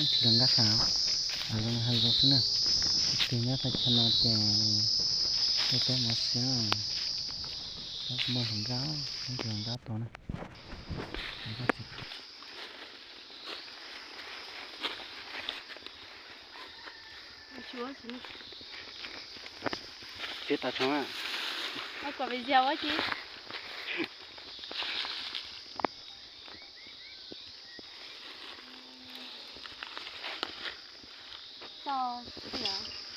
trường gác khảo ở trong hay vô nữa tìm ra phải chân nó chè cái té một xíu nó mơ thằng gáo không trường gáo to này chúa chứ chết ta chó à nó quả bị gieo á chị sao nhỉ